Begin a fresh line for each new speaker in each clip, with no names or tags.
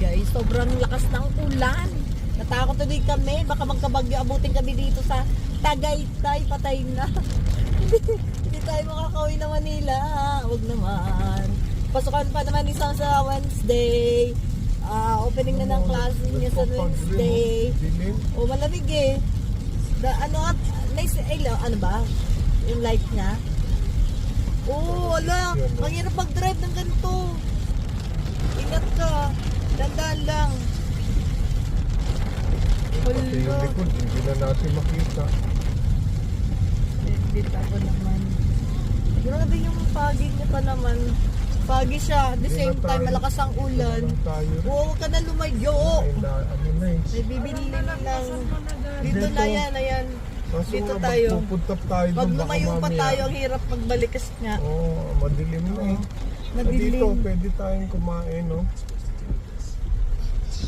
guys, sobrang lakas ng ulan. Natakot na din kami, baka magkabagyo abutin kami dito sa Tagaytay, patay na. Hindi tayo makakauwi na Manila, huwag naman. Pasukan pa naman isang sa Wednesday. Opening na ng klase niya sa Wednesday. O malamig eh. Nice, ano ba? Yung light niya. Oo, wala. Ang hirap mag-drive ng ganito. Ingat ka. Dandaan lang.
Pati yung likod, hindi na natin makita.
Dito ako naman. Grabe yung foggy niya pa naman. Foggy siya. At the same time, malakas ang ulan. Oo, huwag ka na lumayo.
Ano na eh.
May bibili lang. Dito na yan, ayan. Dito
Kaso
tayo.
pupunta tayo
Pag
doon, baka
lumayo pa
mamaya.
tayo, ang hirap magbalikas nga.
Oo, madilim na eh.
Madilim.
Dito, pwede tayong kumain, no?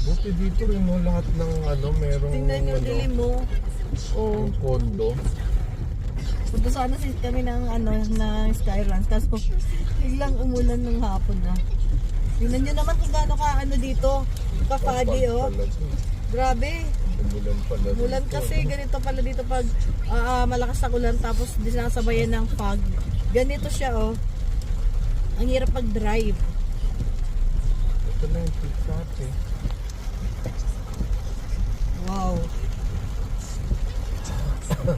Buti dito rin, no? Lahat ng ano, merong
Tingnan yung dilim mo. Oo.
yung kondo.
Punta sana kami ng Skyruns. Tapos biglang umulan ng hapon na. Tingnan nyo naman kung gaano ka dito. Ka-foggy, oh. Grabe.
Umulan pala.
Umulan
dito,
kasi
no?
ganito pala dito pag malakas ang ulan tapos sinasabayan ng fog. Ganito siya, oh. Ang hirap pag-drive.
Ito na yung pizza, eh.
Wow.